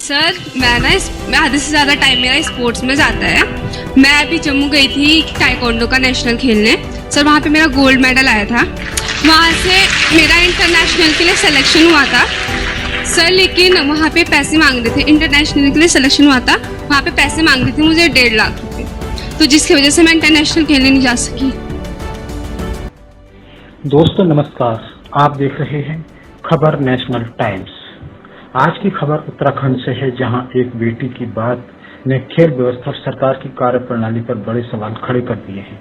Sir मैं आधे से ज़्यादा टाइम मेरा स्पोर्ट्स में जाता है। मैं अभी जम्मू गई थी टाइकोंडो का नेशनल खेलने। सर वहाँ पे मेरा गोल्ड मेडल आया था। वहाँ से मेरा इंटरनेशनल के लिए सिलेक्शन हुआ था सर, लेकिन वहाँ पे पैसे मांग रहे थे। इंटरनेशनल के लिए सिलेक्शन हुआ था, वहाँ पे पैसे मांग रहे थे मुझे 1.5 लाख रुपये, तो जिसकी वजह से मैं इंटरनेशनल खेलने नहीं जा सकी। दोस्तों नमस्कार, आप देख रहे हैं खबर नेशनल टाइम्स। आज की खबर उत्तराखंड से है, जहां एक बेटी की बात ने खेल व्यवस्था सरकार की कार्यप्रणाली पर बड़े सवाल खड़े कर दिए हैं।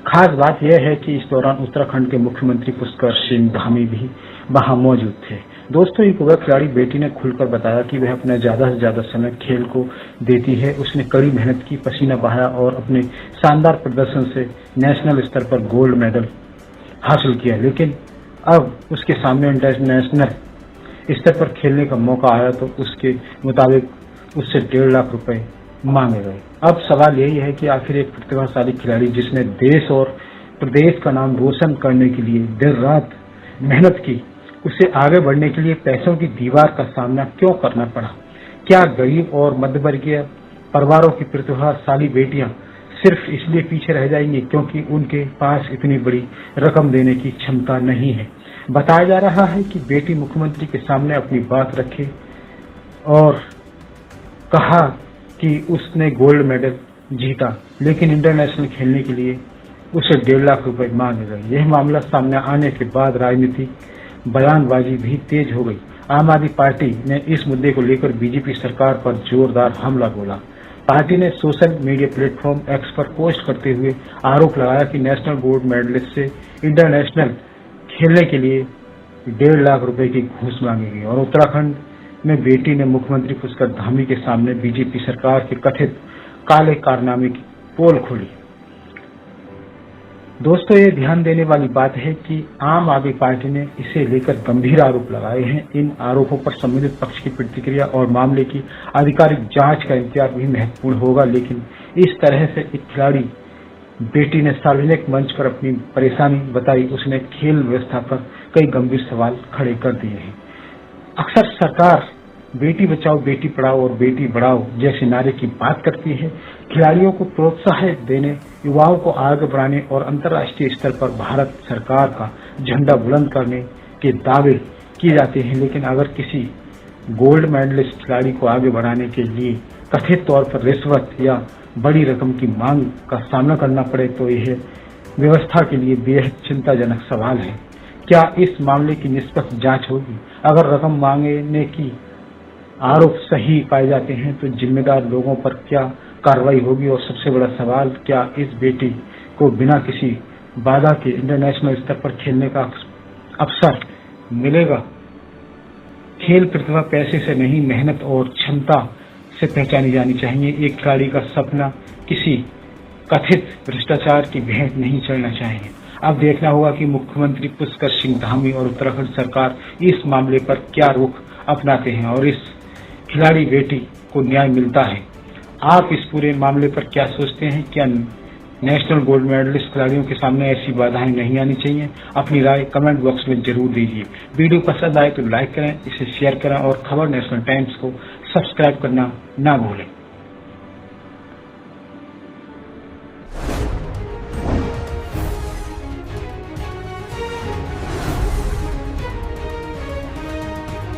खास बात यह है कि इस दौरान उत्तराखंड के मुख्यमंत्री पुष्कर सिंह धामी भी वहां मौजूद थे। दोस्तों, एक युवा खिलाड़ी बेटी ने खुलकर बताया कि वह अपना ज्यादा से ज्यादा समय खेल को देती है। उसने कड़ी मेहनत की, पसीना बहाया और अपने शानदार प्रदर्शन से नेशनल स्तर पर गोल्ड मेडल हासिल किया। लेकिन अब उसके सामने इंटरनेशनल स्तर पर खेलने का मौका आया तो उसके मुताबिक उससे 1.5 लाख रुपए मांगे गए। अब सवाल यही है कि आखिर एक प्रतिभाशाली खिलाड़ी जिसने देश और प्रदेश का नाम रोशन करने के लिए देर रात मेहनत की, उसे आगे बढ़ने के लिए पैसों की दीवार का सामना क्यों करना पड़ा? क्या गरीब और मध्यवर्गीय परिवारों की प्रतिभाशाली बेटियां सिर्फ इसलिए पीछे रह जाएंगी क्योंकि उनके पास इतनी बड़ी रकम देने की क्षमता नहीं है? बताया जा रहा है कि बेटी मुख्यमंत्री के सामने अपनी बात रखे और कहा कि उसने गोल्ड मेडल जीता, लेकिन इंटरनेशनल खेलने के लिए उसे 1.5 लाख रुपए मांगे गए। यह मामला सामने आने के बाद राजनीतिक बयानबाजी भी तेज हो गई। आम आदमी पार्टी ने इस मुद्दे को लेकर बीजेपी सरकार पर जोरदार हमला बोला। पार्टी ने सोशल मीडिया प्लेटफॉर्म एक्स पर पोस्ट करते हुए आरोप लगाया कि नेशनल गोल्ड मेडलिस्ट से इंटरनेशनल खेलने के लिए 1.5 लाख रुपए की घूस मांगी गई और उत्तराखंड में बेटी ने मुख्यमंत्री पुष्कर धामी के सामने बीजेपी सरकार के कथित काले कारनामे की पोल खोली। दोस्तों, ये ध्यान देने वाली बात है कि आम आदमी पार्टी ने इसे लेकर गंभीर आरोप लगाए हैं। इन आरोपों पर संबंधित पक्ष की प्रतिक्रिया और मामले की आधिकारिक जांच का इंतजार भी महत्वपूर्ण होगा। लेकिन इस तरह से एक खिलाड़ी बेटी ने सार्वजनिक मंच पर अपनी परेशानी बताई, उसने खेल व्यवस्था पर कई गंभीर सवाल खड़े कर दिए हैं। अक्सर सरकार बेटी बचाओ, बेटी पढ़ाओ और बेटी बढ़ाओ जैसे नारे की बात करती है। खिलाड़ियों को प्रोत्साहित देने, युवाओं को आगे बढ़ाने और अंतर्राष्ट्रीय स्तर पर भारत सरकार का झंडा बुलंद करने के दावे किए जाते हैं। लेकिन अगर किसी गोल्ड मेडलिस्ट खिलाड़ी को आगे बढ़ाने के लिए कथित तौर पर रिश्वत या बड़ी रकम की मांग का सामना करना पड़े तो यह व्यवस्था के लिए बेहद चिंताजनक सवाल है। क्या इस मामले की निष्पक्ष जांच होगी? अगर रकम मांगने की आरोप सही पाए जाते हैं तो जिम्मेदार लोगों पर क्या कार्रवाई होगी? और सबसे बड़ा सवाल, क्या इस बेटी को बिना किसी बाधा के इंटरनेशनल स्तर पर खेलने का अवसर मिलेगा? खेल प्रतिभा पैसे से नहीं, मेहनत और क्षमता से पहचानी जानी चाहिए। एक खिलाड़ी का सपना किसी कथित भ्रष्टाचार की भेंट नहीं चढ़ना चाहिए। अब देखना होगा कि मुख्यमंत्री पुष्कर सिंह धामी और उत्तराखंड सरकार इस मामले पर क्या रुख अपनाते हैं और इस खिलाड़ी बेटी को न्याय मिलता है। आप इस पूरे मामले पर क्या सोचते हैं? क्या नेशनल गोल्ड मेडलिस्ट खिलाड़ियों के सामने ऐसी बाधाएं नहीं आनी चाहिए? अपनी राय कमेंट बॉक्स में जरूर दीजिए। वीडियो पसंद आए तो लाइक करें, इसे शेयर करें और खबर नेशनल टाइम्स को सब्सक्राइब करना ना भूलें।